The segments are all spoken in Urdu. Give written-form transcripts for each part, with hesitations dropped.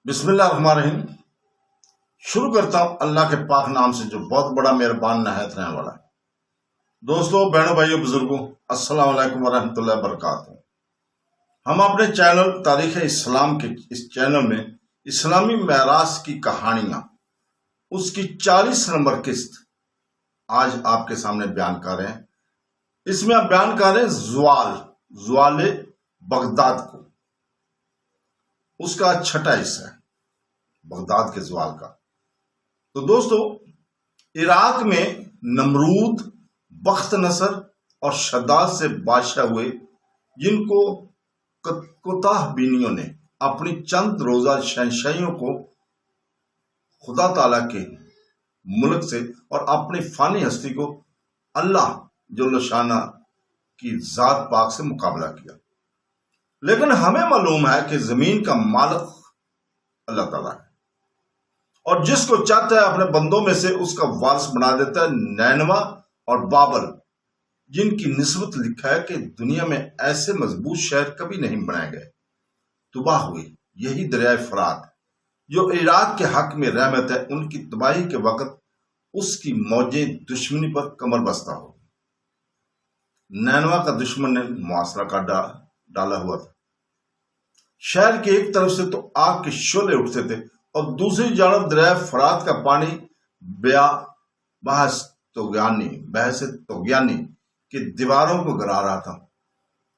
بسم اللہ الرحمن الرحیم۔ شروع کرتا ہوں اللہ کے پاک نام سے جو بہت بڑا مہربان نہایت رحم والا ہے۔ دوستو، بہنوں، بھائیوں، بزرگوں، السلام علیکم ورحمۃ اللہ وبرکاتہ۔ ہم اپنے چینل تاریخ اسلام کے اس چینل میں اسلامی میراث کی کہانیاں اس کی 40 نمبر قسط آج آپ کے سامنے بیان کر رہے ہیں۔ اس میں آپ بیان کر رہے ہیں زوال بغداد کو، اس کا چھٹا حصہ ہے بغداد کے زوال کا۔ تو دوستو، عراق میں نمرود، بخت نصر اور شداد سے بادشاہ ہوئے، جن کو کوتاہ بینیوں نے اپنی چند روزہ شہنشاہیوں کو خدا تعالی کے ملک سے اور اپنی فانی ہستی کو اللہ جل شانہ کی ذات پاک سے مقابلہ کیا۔ لیکن ہمیں معلوم ہے کہ زمین کا مالک اللہ تعالیٰ ہے، اور جس کو چاہتا ہے اپنے بندوں میں سے اس کا وارث بنا دیتا ہے۔ نینوا اور بابل، جن کی نسبت لکھا ہے کہ دنیا میں ایسے مضبوط شہر کبھی نہیں بنائے گئے، تباہ ہوئے۔ یہی دریائے فرات جو عراق کے حق میں رحمت ہے، ان کی تباہی کے وقت اس کی موجیں دشمنی پر کمر بستہ ہو۔ نینوا کا دشمن نے محاصرہ کر ڈالا ہوا تھا۔ شہر کی ایک طرف سے تو آگ کے شعلے اٹھتے تھے، اور دوسری جانب دریائے فرات کا پانی بحث طغیانی کی دیواروں کو گرا رہا تھا۔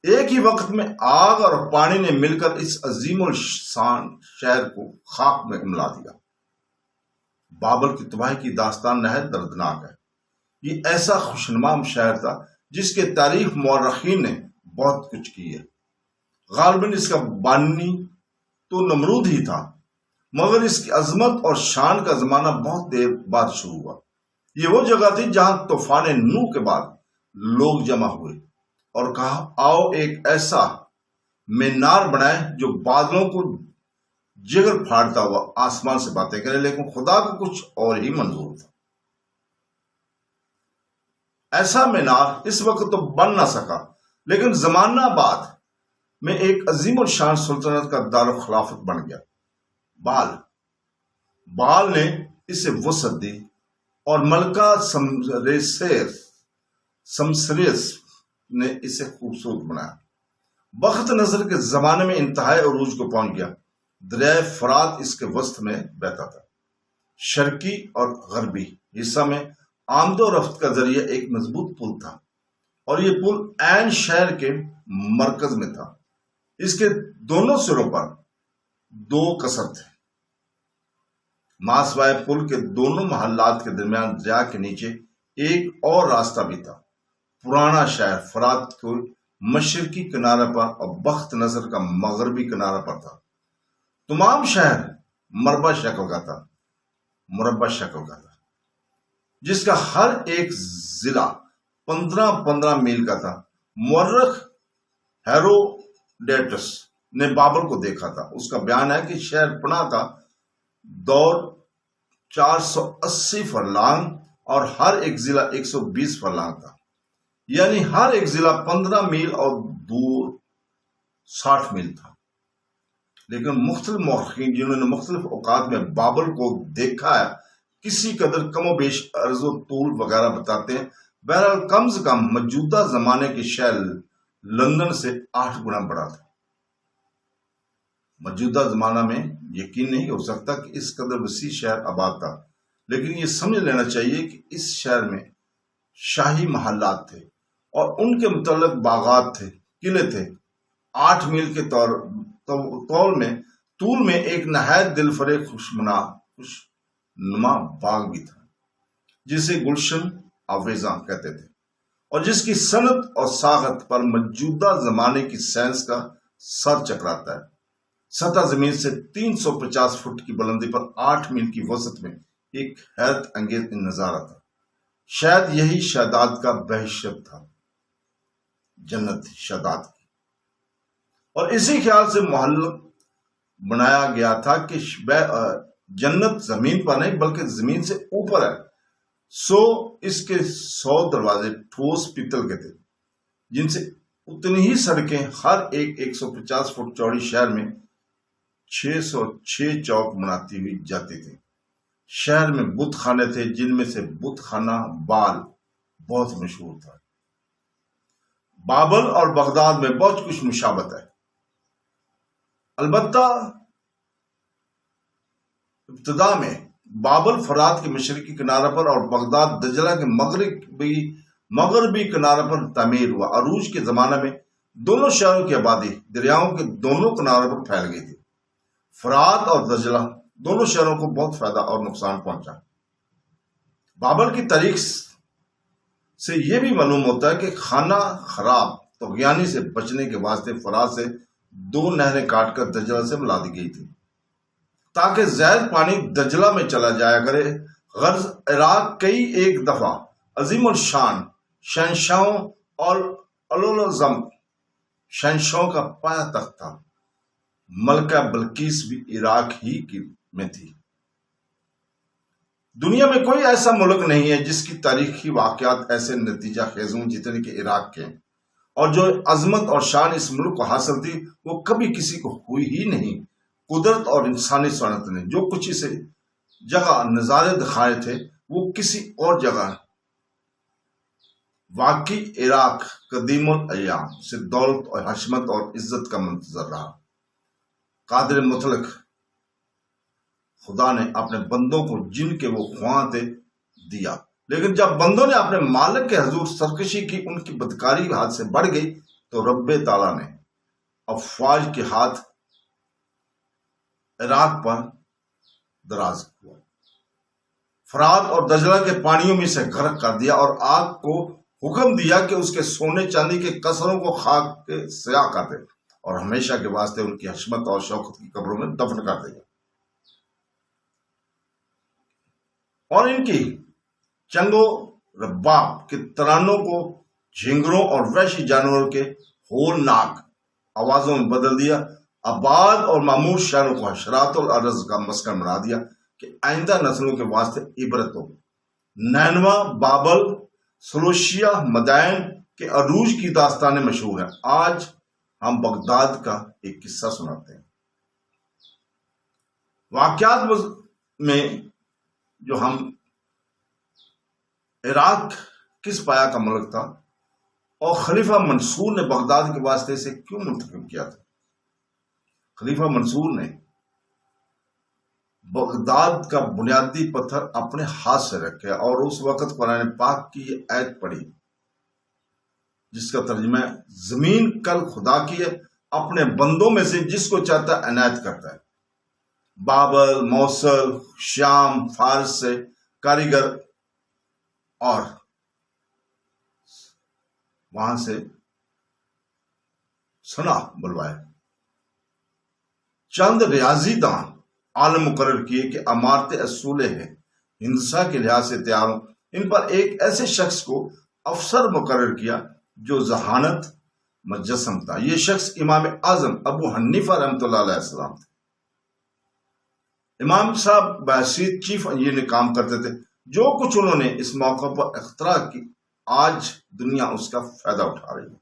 ایک ہی وقت میں آگ اور پانی نے مل کر اس عظیم الشان شہر کو خاک میں ملا دیا۔ بابل کی تباہی کی داستان نہایت دردناک ہے۔ یہ ایسا خوشنما شہر تھا جس کے تاریخ مورخین نے بہت کچھ کی ہے۔ غالباً اس کا بانی تو نمرود ہی تھا، مگر اس کی عظمت اور شان کا زمانہ بہت دیر بعد شروع ہوا۔ یہ وہ جگہ تھی جہاں طوفان نوح کے بعد لوگ جمع ہوئے اور کہا، آؤ ایک ایسا مینار بنائے جو بادلوں کو جگر پھاڑتا ہوا آسمان سے باتیں کرے۔ لیکن خدا کو کچھ اور ہی منظور تھا۔ ایسا مینار اس وقت تو بن نہ سکا، لیکن زمانہ بعد میں ایک عظیم الشان سلطنت کا دارالخلافت بن گیا۔ بال نے اسے وسعت دی، اور ملکہ سمسریس نے اسے خوبصورت بنایا۔ بخت نصر کے زمانے میں انتہائی عروج کو پہنچ گیا۔ دریائے فرات اس کے وسط میں بہتا تھا۔ شرقی اور غربی حصہ میں آمد و رفت کا ذریعہ ایک مضبوط پل تھا، اور یہ پل عین شہر کے مرکز میں تھا۔ اس کے دونوں سروں پر 2 قصر تھے۔ ماسوائے پل کے دونوں محلات کے درمیان دریا کے نیچے ایک اور راستہ بھی تھا۔ پرانا شہر فرات کو مشرقی کنارے پر اور بخت نصر کا مغربی کنارہ پر تھا۔ تمام شہر مربع شکل کا تھا، جس کا ہر ایک ضلع 15 میل کا تھا۔ مورخ ہیروڈیٹس نے بابل کو دیکھا تھا۔ اس کا بیان ہے کہ شہر پناہ کا دور 480 فرلانگ اور ہر ایک ضلع 120 فرلانگ تھا، یعنی ہر ایک ضلع 15 میل اور دور 60 میل تھا۔ لیکن مختلف مورخین جنہوں نے مختلف اوقات میں بابل کو دیکھا ہے، کسی قدر کم و بیش عرض و طول وغیرہ بتاتے ہیں۔ بہرحال کم سے کم موجودہ زمانے کے شہر لندن سے 8 گنا بڑا تھا۔ موجودہ زمانہ میں یقین نہیں ہو سکتا کہ اس قدر وسیع شہر آباد تھا، لیکن یہ سمجھ لینا چاہیے کہ اس شہر میں شاہی محلات تھے، اور ان کے متعلق باغات تھے، قلعے تھے۔ 8 میل کے طول میں ایک نہایت دل فریب خوشنما باغ بھی تھا، جسے گلشن آویزاں کہتے تھے، اور جس کی صنعت اور ساخت پر موجودہ زمانے کی سائنس کا سر چکراتا ہے۔ سطح زمین سے 350 فٹ کی بلندی پر 8 میل کی وسعت میں ایک حیرت انگیز نظارہ تھا۔ شاید یہی شاداد کا بہشت تھا، جنت تھی شاداد کی، اور اسی خیال سے محل بنایا گیا تھا کہ جنت زمین پر نہیں بلکہ زمین سے اوپر ہے۔ سو اس کے 100 دروازے ٹھوس پیتل کے تھے، جن سے اتنی ہی سڑکیں ہر ایک 150 فٹ چوڑی شہر میں 606 چوک بناتی ہوئی جاتی تھی۔ شہر میں بت خانے تھے، جن میں سے بت خانہ بال بہت مشہور تھا۔ بابل اور بغداد میں بہت کچھ مشابت ہے، البتہ ابتدا میں بابل فرات کے مشرقی کنارے پر اور بغداد دجلہ کے مغربی کنارے پر تعمیر ہوا۔ عروج کے زمانے میں دونوں شہروں کی آبادی دریاؤں کے دونوں کناروں پر پھیل گئی تھی۔ فرات اور دجلہ دونوں شہروں کو بہت فائدہ اور نقصان پہنچا۔ بابل کی تاریخ سے یہ بھی معلوم ہوتا ہے کہ خانہ خراب طغیانی سے بچنے کے واسطے فرات سے 2 نہریں کاٹ کر دجلہ سے ملا دی گئی تھی تاکہ زائد پانی دجلہ میں چلا جایا کرے۔ غرض عراق کئی ایک دفعہ عظیم الشان شہنشاہوں اور العظم شہنشاہوں کا پایا تخت تھا۔ ملکہ بلقیس بھی عراق ہی میں تھی۔ دنیا میں کوئی ایسا ملک نہیں ہے جس کی تاریخی واقعات ایسے نتیجہ خیز ہوں جتنے کہ عراق کے، اور جو عظمت اور شان اس ملک کو حاصل تھی وہ کبھی کسی کو ہوئی ہی نہیں۔ قدرت اور انسانی صنعت نے جو کچھ اسے جگہ نظارے دکھائے تھے وہ کسی اور جگہ واقعی عراق قدیم الایام سے دولت اور حشمت اور عزت کا منتظر رہا۔ قادر مطلق خدا نے اپنے بندوں کو جن کے وہ خواہاں تھے دیا، لیکن جب بندوں نے اپنے مالک کے حضور سرکشی کی، ان کی بدکاری ہاتھ سے بڑھ گئی تو رب تعالیٰ نے افواج کے ہاتھ عراق پر دراز ہوا، فرات اور دجلہ کے پانیوں میں سے غرق کر دیا اور آگ کو حکم دیا کہ اس کے سونے چاندی کے کسروں کو خاک کے سیاہ کر دے اور ہمیشہ کے واسطے ان کی حشمت اور شوکت کی قبروں میں دفن کر دے، اور ان کی چنگو رباب کے ترانوں کو جھینگروں اور وحشی جانوروں کے ہولناک آوازوں میں بدل دیا۔ آباد اور معمور شہروں کو حشرات الارض کا مسکن بنا دیا کہ آئندہ نسلوں کے واسطے عبرت ہو۔ نینوا، بابل، سلوشیا، مدائن کے عروج کی داستانیں مشہور ہیں۔ آج ہم بغداد کا ایک قصہ سناتے ہیں۔ واقعات میں جو ہم عراق کس پایا کا ملک تھا اور خلیفہ منصور نے بغداد کے واسطے سے کیوں منتخب کیا تھا۔ خلیفہ منصور نے بغداد کا بنیادی پتھر اپنے ہاتھ سے رکھا اور اس وقت قرآن پاک کی یہ آیت پڑھی جس کا ترجمہ ہے، زمین کل خدا کی ہے، اپنے بندوں میں سے جس کو چاہتا ہے عنایت کرتا ہے۔ بابل، موصل، شام، فارس سے کاریگر اور وہاں سے صنع بلوائے۔ چند ریاضی دان عالم مقرر کیے کہ عمارتیں اصولے ہیں ہندسہ کے لحاظ سے تیار ہوں۔ ان پر ایک ایسے شخص کو افسر مقرر کیا جو ذہانت مجسم تھا۔ یہ شخص امام اعظم ابو حنیفہ رحمۃ اللہ علیہ السلام تھے۔ امام صاحب بحیثیت چیف انجینئر کام کرتے تھے۔ جو کچھ انہوں نے اس موقع پر اختراع کی آج دنیا اس کا فائدہ اٹھا رہی ہے۔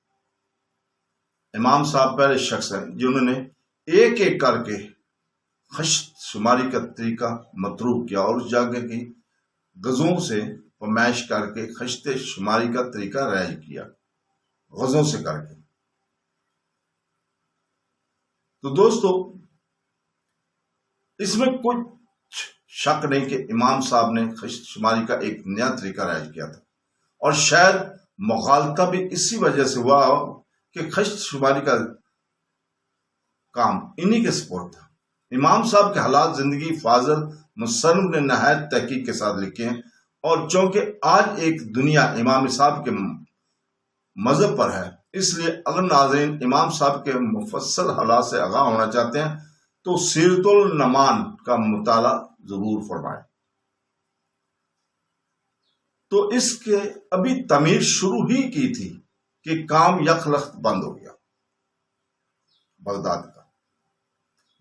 امام صاحب پہلے شخص ہیں جنہوں نے ایک ایک کر کے خشت شماری کا طریقہ مطروح کیا اور اس جگہ کی غزوں سے پیمائش کر کے خشت شماری کا طریقہ رائج کیا، غزوں سے کر کے۔ تو دوستو اس میں کچھ شک نہیں کہ امام صاحب نے خشت شماری کا ایک نیا طریقہ رائج کیا تھا، اور شاید مغالطہ بھی اسی وجہ سے ہوا کہ خشت شماری کا کام انہی کے سپورٹ تھا۔ امام صاحب کے حالات زندگی فاضل مصنف نے نہایت تحقیق کے ساتھ لکھے ہیں، اور چونکہ آج ایک دنیا امام صاحب کے مذہب پر ہے، اس لیے اگر ناظرین امام صاحب کے مفصل حالات سے آگاہ ہونا چاہتے ہیں تو سیرت النمان کا مطالعہ ضرور فرمائیں۔ تو اس کے ابھی تعمیر شروع ہی کی تھی کہ کام یکلخت بند ہو گیا۔ بغداد کا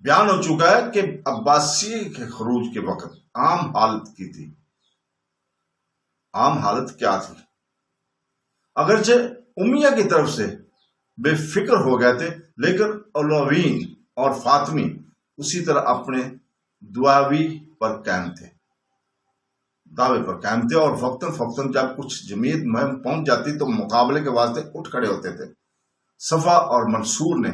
بیان ہو چکا ہے کہ عباسی کے خروج کے وقت عام حالت کی تھی۔ عام حالت کیا تھی؟ اگرچہ امیہ کی طرف سے بے فکر ہو گئے تھے، لیکن علویین اور فاطمی اسی طرح اپنے دعوی پر قائم تھے، دعوے پر قائم تھے، اور وقتاً فوقتاً جب کچھ جمعیت مہم پہنچ جاتی تو مقابلے کے واسطے اٹھ کھڑے ہوتے تھے۔ صفا اور منصور نے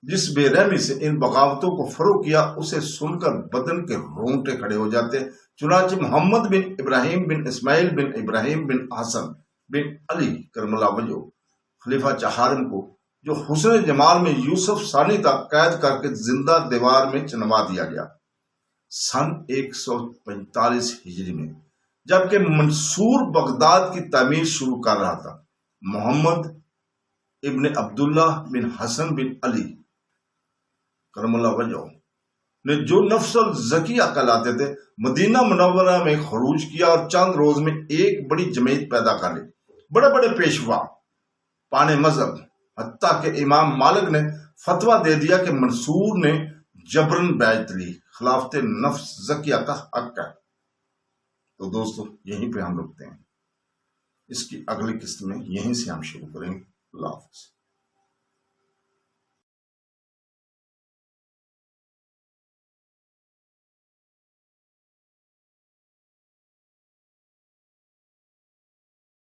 جس بے رحمی سے ان بغاوتوں کو فروغ کیا اسے سن کر بدن کے رونگٹے کھڑے ہو جاتے۔ چنانچہ محمد بن ابراہیم بن اسماعیل بن ابراہیم بن حسن بن علی کرم اللہ وجہ خلیفہ چہارم کو، جو حسن جمال میں یوسف ثانی تک قید کر کے زندہ دیوار میں چنوا دیا گیا سن 145 ہجری میں، جبکہ منصور بغداد کی تعمیر شروع کر رہا تھا۔ محمد ابن عبداللہ بن حسن بن علی کرم اللہ وجہ نے، جو نفس الزکیہ کہلاتے تھے، مدینہ منورہ میں خروج کیا اور چند روز میں ایک بڑی جمعیت پیدا کر لی۔ بڑے بڑے پیشوا، پانے مذہب، حتیٰ کہ امام مالک نے فتویٰ دے دیا کہ منصور نے جبرن بیعت لی، خلافت نفس زکیہ کا حق ہے۔ تو دوستو یہیں پہ ہم رکتے ہیں، اس کی اگلی قسط میں یہیں سے ہم شروع کریں گے۔ اللہ حافظ۔